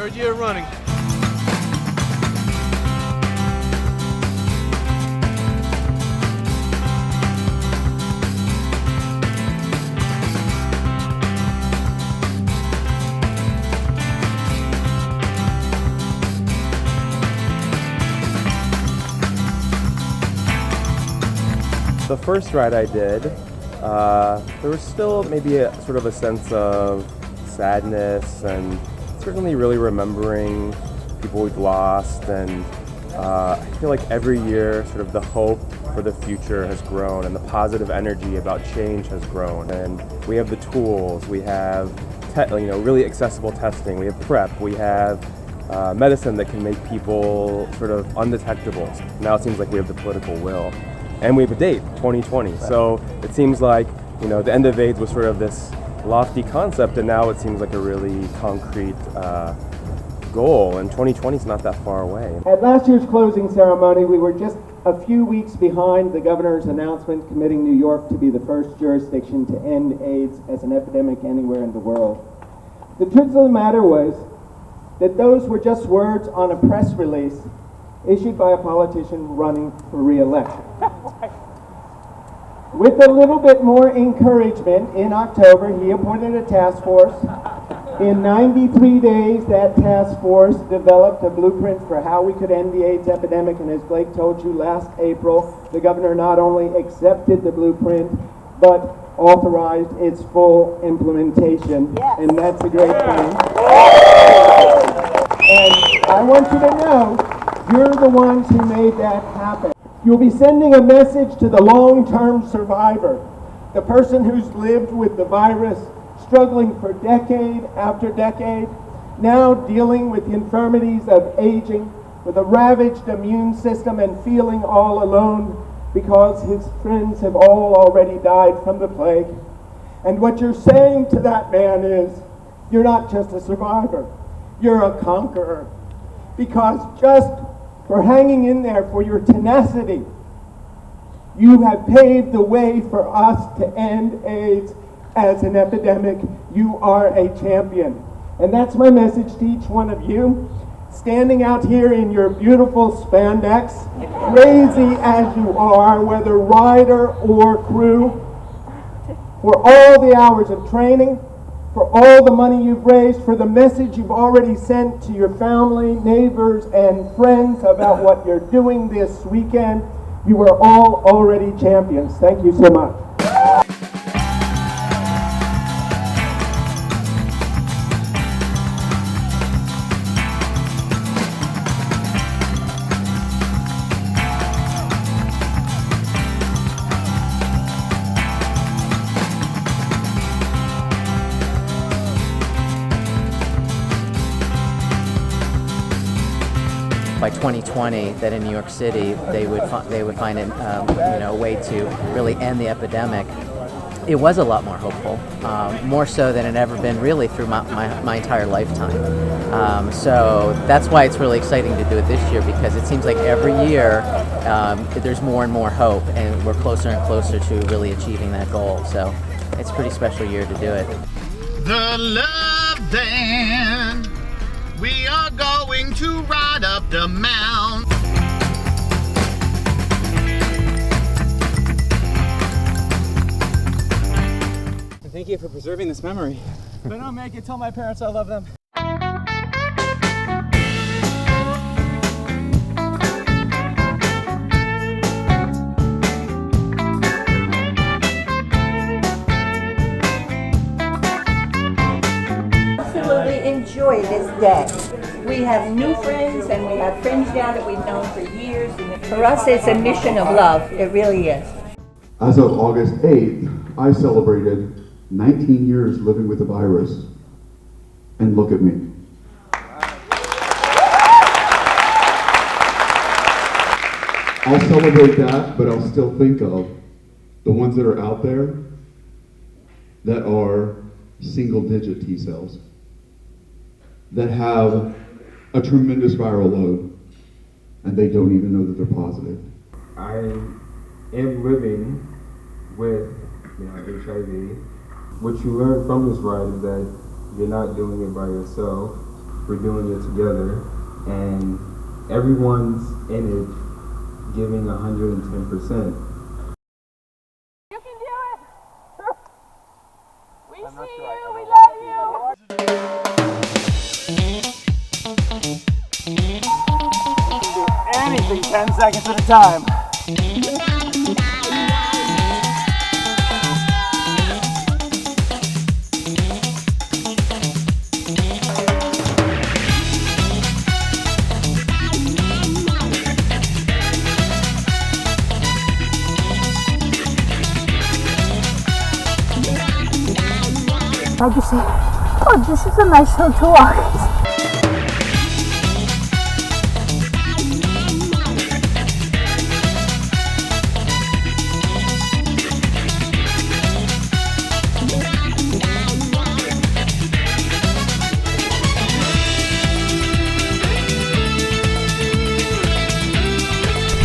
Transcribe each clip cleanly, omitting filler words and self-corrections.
Third year running. The first ride I did, there was still maybe a sort of a sense of sadness and certainly really remembering people we've lost, and I feel like every year sort of the hope for the future has grown and the positive energy about change has grown, and we have the tools, we have really accessible testing, we have PrEP, we have medicine that can make people sort of undetectable. Now it seems like we have the political will. And we have a date, 2020. So it seems like, the end of AIDS was sort of this lofty concept, and now it seems like a really concrete goal, and 2020 is not that far away. At last year's closing ceremony, we were just a few weeks behind the governor's announcement committing New York to be the first jurisdiction to end AIDS as an epidemic anywhere in the world. The truth of the matter was that those were just words on a press release issued by a politician running for re-election. With a little bit more encouragement, in October, he appointed a task force. In 93 days, that task force developed a blueprint for how we could end the AIDS epidemic, and as Blake told you last April, the governor not only accepted the blueprint, but authorized its full implementation, yes. And that's a great thing. And I want you to know, you're the ones who made that happen. You'll be sending a message to the long-term survivor, the person who's lived with the virus, struggling for decade after decade, now dealing with the infirmities of aging, with a ravaged immune system and feeling all alone because his friends have all already died from the plague. And what you're saying to that man is, you're not just a survivor, you're a conqueror. Because just for hanging in there, for your tenacity, you have paved the way for us to end AIDS as an epidemic. You are a champion. And that's my message to each one of you. Standing out here in your beautiful spandex, crazy as you are, whether rider or crew, for all the hours of training, for all the money you've raised, for the message you've already sent to your family, neighbors, and friends about what you're doing this weekend. You are all already champions. Thank you so much. By 2020, that in New York City they would find a way to really end the epidemic. It was a lot more hopeful, more so than it had ever been really through my entire lifetime. So that's why it's really exciting to do it this year, because it seems like every year there's more and more hope, and we're closer and closer to really achieving that goal. So it's a pretty special year to do it. The Love Band. We are going to ride up the mountain. And thank you for preserving this memory. If I don't make it, tell my parents I love them. Enjoy this day. We have new friends, and we have friends now that we've known for years. And for us, it's a mission of love. It really is. As of August 8th, I celebrated 19 years living with the virus. And look at me. I'll celebrate that, but I'll still think of the ones that are out there that are single-digit T cells, that have a tremendous viral load, and they don't even know that they're positive. I am living with HIV. What you learn from this ride is that you're not doing it by yourself. we're doing it together, and everyone's in it giving 110%. You can do it! We see you, we love you! You can do anything 10 seconds at a time. Like you say, oh, this is a nice hill to walk.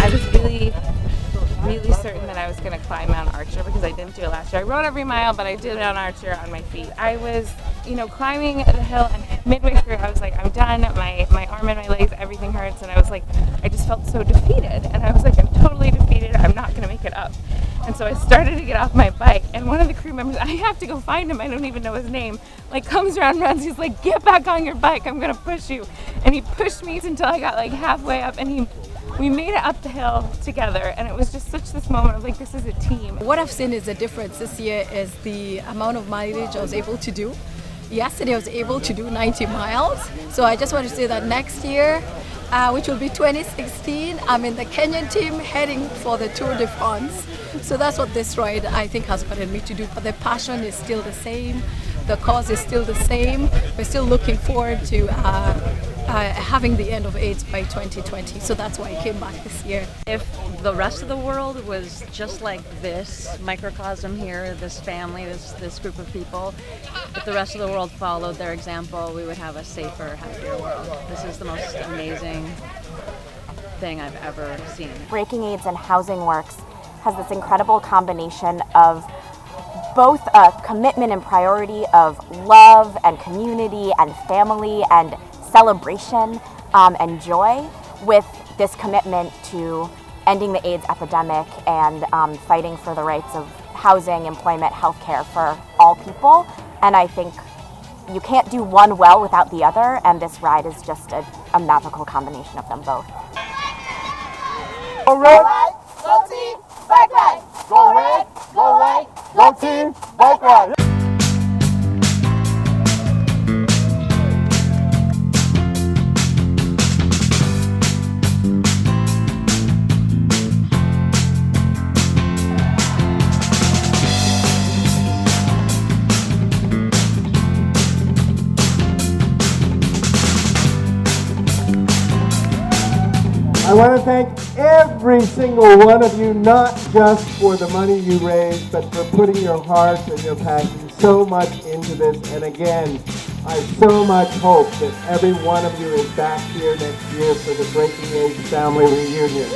I was really certain that I was going to climb Mount Archer because I didn't do it last year. I rode every mile, but I did Mount Archer on my feet. I was, climbing the hill, and midway through I was like, I'm done. My arm and my legs, everything hurts, and I was like, I just felt so defeated. And I was like, I'm totally defeated. I'm not going to make it up. And so I started to get off my bike, and one of the crew members, I have to go find him, I don't even know his name, comes around, runs, he's like, get back on your bike, I'm going to push you. And he pushed me until I got halfway up, and we made it up the hill together, and it was just such this moment of this is a team. What I've seen is a difference this year is the amount of mileage I was able to do. Yesterday I was able to do 90 miles, so I just want to say that next year, which will be 2016, I'm in the Kenyan team heading for the Tour de France. So that's what this ride I think has gotten me to do, but the passion is still the same, the cause is still the same. We're still looking forward to having the end of AIDS by 2020, so that's why I came back this year. If the rest of the world was just like this microcosm here, this family, this group of people, if the rest of the world followed their example, we would have a safer, happier world. This is the most amazing thing I've ever seen. Breaking AIDS and Housing Works has this incredible combination of both a commitment and priority of love and community and family and celebration and joy, with this commitment to ending the AIDS epidemic and fighting for the rights of housing, employment, healthcare for all people. And I think you can't do one well without the other, and this ride is just a magical combination of them both. Go red, go team, bike ride. Go red, go white, go team, bike ride. I want to thank every single one of you, not just for the money you raise, but for putting your heart and your passion so much into this. And again, I so much hope that every one of you is back here next year for the Breaking AIDS family reunion.